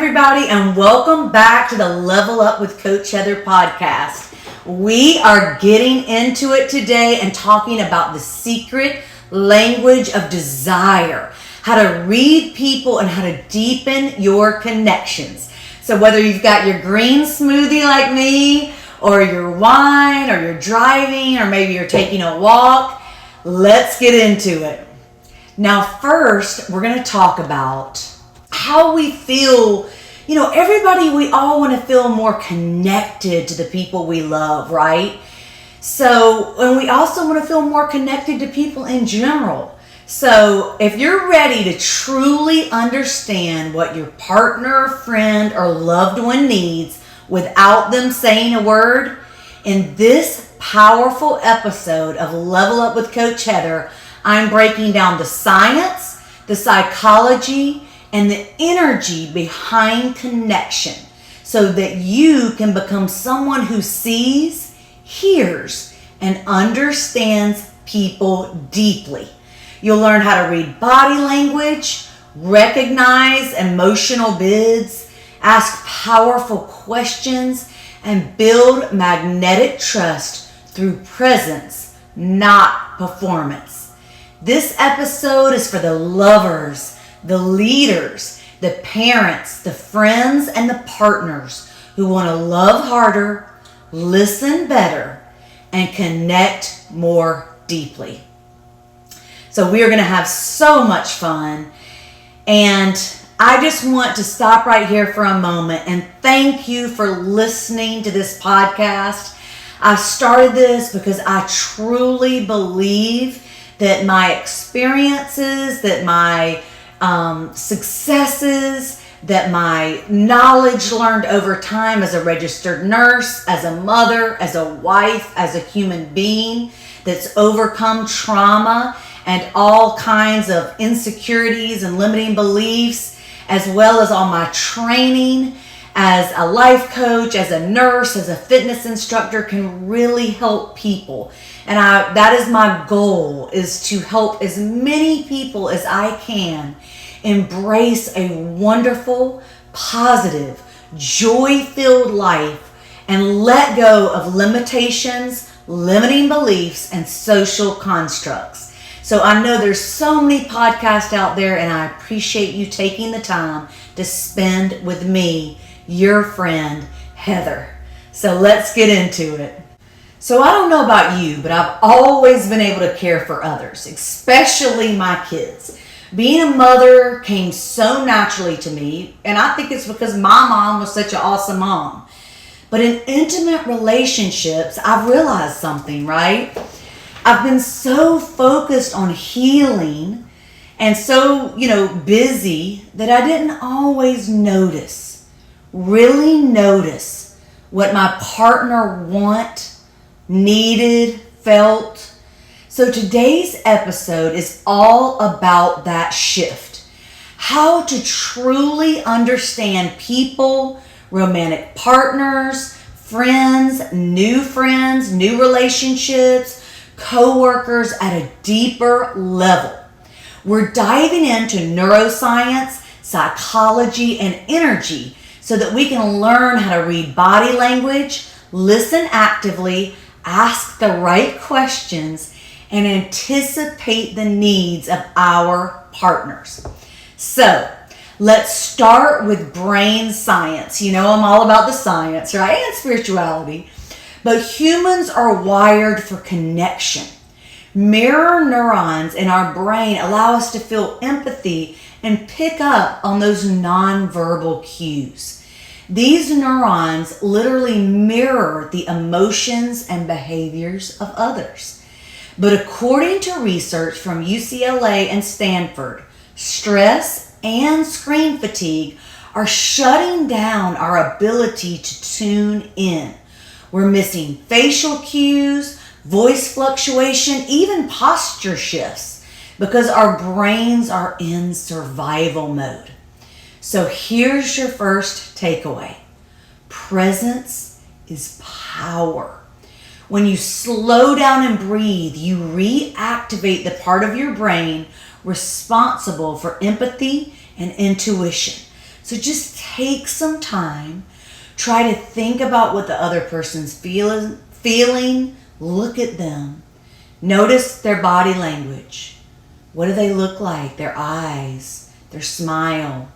everybody, and welcome back to the Level Up with Coach Heather podcast. We are getting into it today and talking about the secret language of desire, how to read people and how to deepen your connections. So whether you've got your green smoothie like me, or your wine, or you're driving, or maybe you're taking a walk, let's get into it. Now first, we're going to talk about how we feel. Everybody, we all want to feel more connected to the people we love, right? And we also want to feel more connected to people in general. So if you're ready to truly understand what your partner, friend, or loved one needs without them saying a word, in this powerful episode of Level Up with Coach Heather, I'm breaking down the science, the psychology, and the energy behind connection so that you can become someone who sees, hears, and understands people deeply. You'll learn how to read body language, recognize emotional bids, ask powerful questions, and build magnetic trust through presence, not performance. This episode is for the lovers, the leaders, the parents, the friends, and the partners who want to love harder, listen better, and connect more deeply. So we are going to have so much fun. And I just want to stop right here for a moment and thank you for listening to this podcast. I started this because I truly believe that my experiences, that my successes, that my knowledge learned over time as a registered nurse, as a mother, as a wife, as a human being that's overcome trauma and all kinds of insecurities and limiting beliefs, as well as all my training as a life coach, as a nurse, as a fitness instructor, can really help people. And that is my goal, is to help as many people as I can embrace a wonderful, positive, joy-filled life and let go of limitations, limiting beliefs, and social constructs. So I know there's so many podcasts out there, and I appreciate you taking the time to spend with me, your friend, Heather. So let's get into it. So I don't know about you, but I've always been able to care for others, especially my kids. Being a mother came so naturally to me, and I think it's because my mom was such an awesome mom. But in intimate relationships, I've realized something, right? I've been so focused on healing and so, busy that I didn't always really notice what my partner needed, felt. So today's episode is all about that shift. How to truly understand people, romantic partners, friends, new relationships, co-workers at a deeper level. We're diving into neuroscience, psychology, and energy so that we can learn how to read body language, listen actively, ask the right questions, and anticipate the needs of our partners. So let's start with brain science. I'm all about the science, right? And spirituality. But humans are wired for connection. Mirror neurons in our brain allow us to feel empathy and pick up on those nonverbal cues. These neurons literally mirror the emotions and behaviors of others. But according to research from UCLA and Stanford, stress and screen fatigue are shutting down our ability to tune in. We're missing facial cues, voice fluctuation, even posture shifts because our brains are in survival mode. So here's your first takeaway. Presence is power. When you slow down and breathe, you reactivate the part of your brain responsible for empathy and intuition. So just take some time, try to think about what the other person's feeling, look at them. Notice their body language. What do they look like? Their eyes, their smile.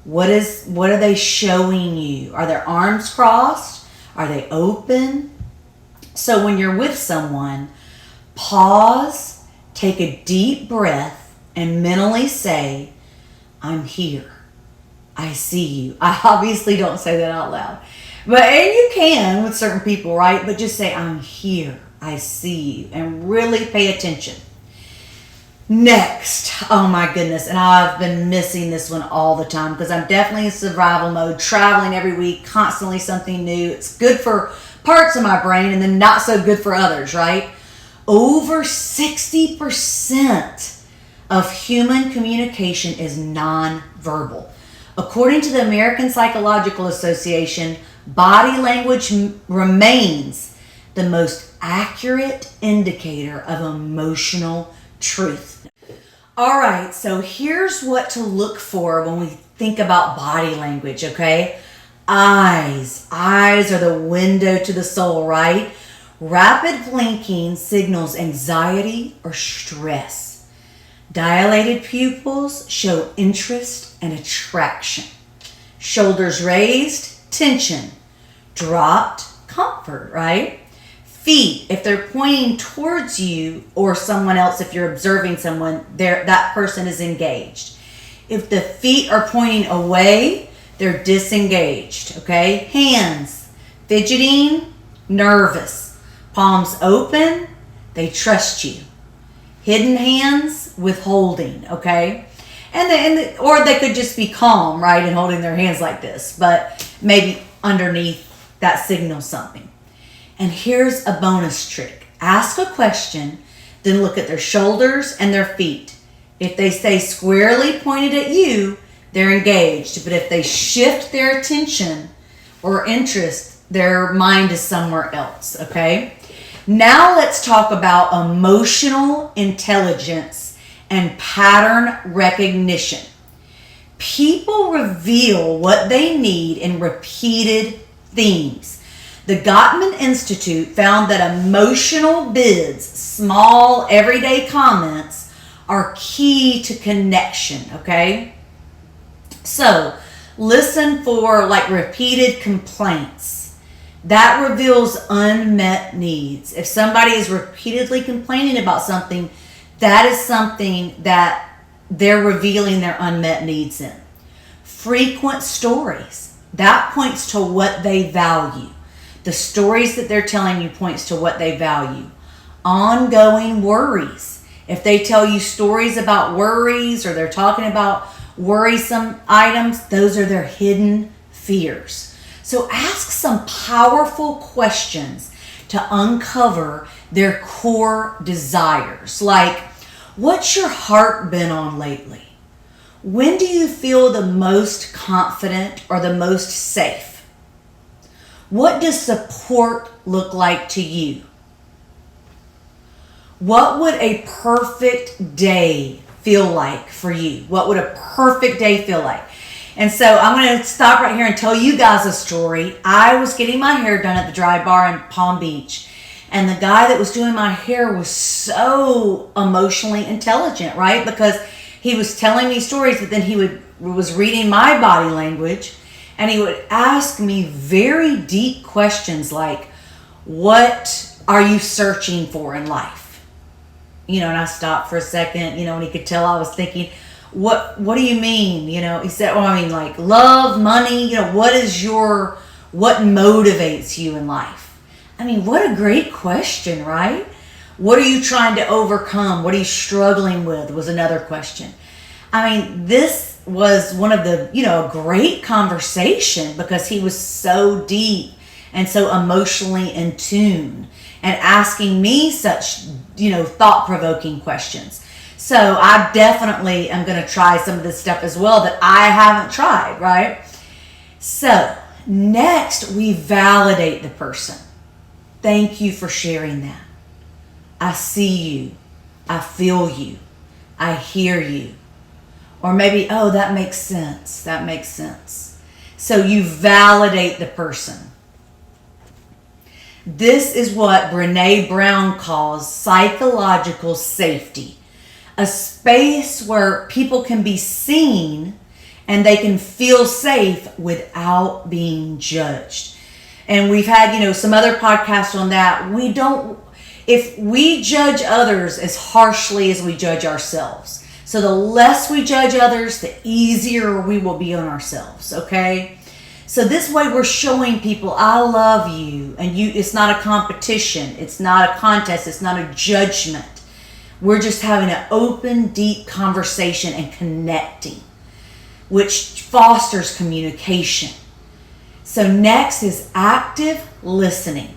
What are they showing you? Are their arms crossed? Are they open? So when you're with someone, pause, take a deep breath, and mentally say, I'm here. I see you. I obviously don't say that out loud. And you can with certain people, right? But just say, I'm here. I see you. And really pay attention. Next, oh my goodness, and I've been missing this one all the time because I'm definitely in survival mode, traveling every week, constantly something new. It's good for parts of my brain and then not so good for others, right? Over 60% of human communication is nonverbal. According to the American Psychological Association, body language remains the most accurate indicator of emotional truth. All right, so here's what to look for when we think about body language, okay? Eyes. Eyes are the window to the soul, right? Rapid blinking signals anxiety or stress. Dilated pupils show interest and attraction. Shoulders raised, tension. Dropped, comfort, right? Feet, if they're pointing towards you or someone else, if you're observing someone, that person is engaged. If the feet are pointing away, they're disengaged, okay? Hands, fidgeting, nervous. Palms open, they trust you. Hidden hands, withholding, okay? Or they could just be calm, right, and holding their hands like this, but maybe underneath that signals something. And here's a bonus trick. Ask a question, then look at their shoulders and their feet. If they stay squarely pointed at you, they're engaged. But if they shift their attention or interest, their mind is somewhere else, okay? Now let's talk about emotional intelligence and pattern recognition. People reveal what they need in repeated themes. The Gottman Institute found that emotional bids, small everyday comments, are key to connection, okay? So, listen for repeated complaints. That reveals unmet needs. If somebody is repeatedly complaining about something, that is something that they're revealing their unmet needs in. Frequent stories. That points to what they value. The stories that they're telling you points to what they value. Ongoing worries. If they tell you stories about worries or they're talking about worrisome items, those are their hidden fears. So ask some powerful questions to uncover their core desires. Like, what's your heart been on lately? When do you feel the most confident or the most safe? What does support look like to you? What would a perfect day feel like for you? What would a perfect day feel like? And so I'm going to stop right here and tell you guys a story. I was getting my hair done at the Dry Bar in Palm Beach. And the guy that was doing my hair was so emotionally intelligent, right? Because he was telling me stories, but then he was reading my body language. And he would ask me very deep questions like, what are you searching for in life? And I stopped for a second, and he could tell I was thinking, what do you mean? He said, love, money, what motivates you in life? What a great question, right? What are you trying to overcome? What are you struggling with was another question. This was one of the, a great conversation because he was so deep and so emotionally in tune and asking me such, thought-provoking questions. So I definitely am going to try some of this stuff as well that I haven't tried, right? So next, we validate the person. Thank you for sharing that. I see you. I feel you. I hear you. Or maybe, oh, that makes sense. That makes sense. So you validate the person. This is what Brené Brown calls psychological safety. A space where people can be seen and they can feel safe without being judged. And we've had, some other podcasts on that. If we judge others as harshly as we judge ourselves. So the less we judge others, the easier we will be on ourselves, okay? So this way we're showing people, I love you, and it's not a competition, it's not a contest, it's not a judgment. We're just having an open, deep conversation and connecting, which fosters communication. So next is active listening.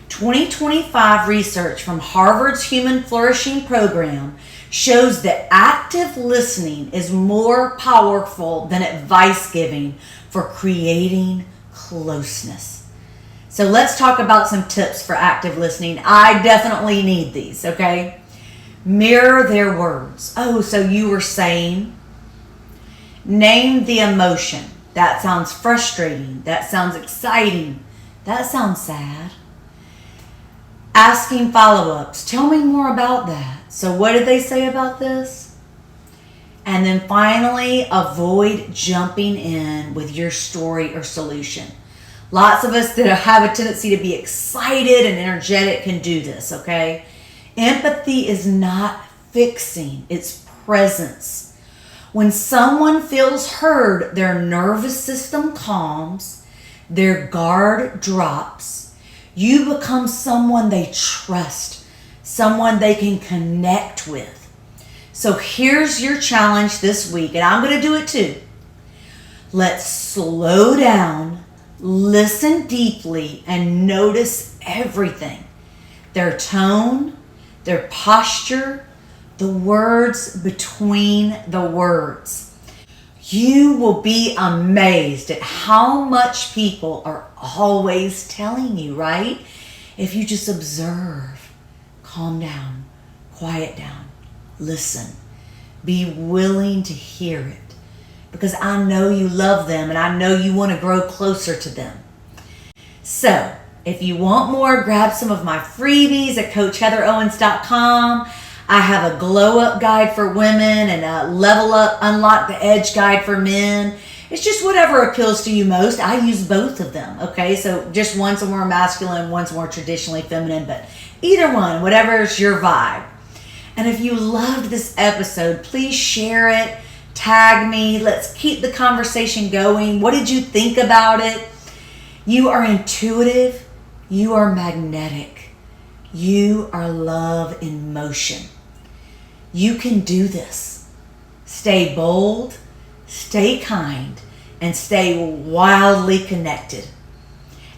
2025 research from Harvard's Human Flourishing Program shows that active listening is more powerful than advice giving for creating closeness. So let's talk about some tips for active listening. I definitely need these, okay? Mirror their words. Oh, so you were saying, name the emotion. That sounds frustrating. That sounds exciting. That sounds sad. Asking follow-ups. Tell me more about that. So what did they say about this? And then finally, avoid jumping in with your story or solution. Lots of us that have a tendency to be excited and energetic can do this, okay? Empathy is not fixing, it's presence. When someone feels heard, their nervous system calms, their guard drops. You become someone they trust, someone they can connect with. So here's your challenge this week, and I'm going to do it too. Let's slow down, listen deeply, and notice everything. Their tone, their posture, the words between the words. You will be amazed at how much people are always telling you, right? If you just observe, calm down, quiet down, listen, be willing to hear it. Because I know you love them and I know you want to grow closer to them. So, if you want more, grab some of my freebies at CoachHeatherOwens.com. I have a glow up guide for women and a level up, unlock the edge guide for men. It's just whatever appeals to you most. I use both of them, okay? So just one's more masculine, one's more traditionally feminine, but either one, whatever's your vibe. And if you loved this episode, please share it, tag me, let's keep the conversation going. What did you think about it? You are intuitive, you are magnetic, you are love in motion. You can do this. Stay bold, stay kind, and stay wildly connected.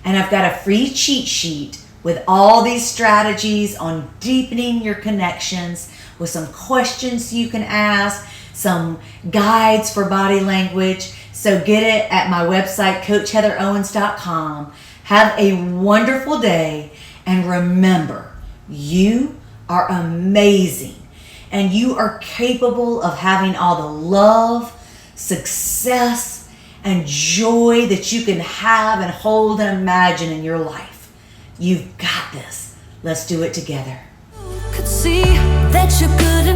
And I've got a free cheat sheet with all these strategies on deepening your connections with some questions you can ask, some guides for body language. So get it at my website, CoachHeatherOwens.com. Have a wonderful day, and remember, you are amazing. And you are capable of having all the love, success, and joy that you can have and hold and imagine in your life. You've got this. Let's do it together. Could see that you're good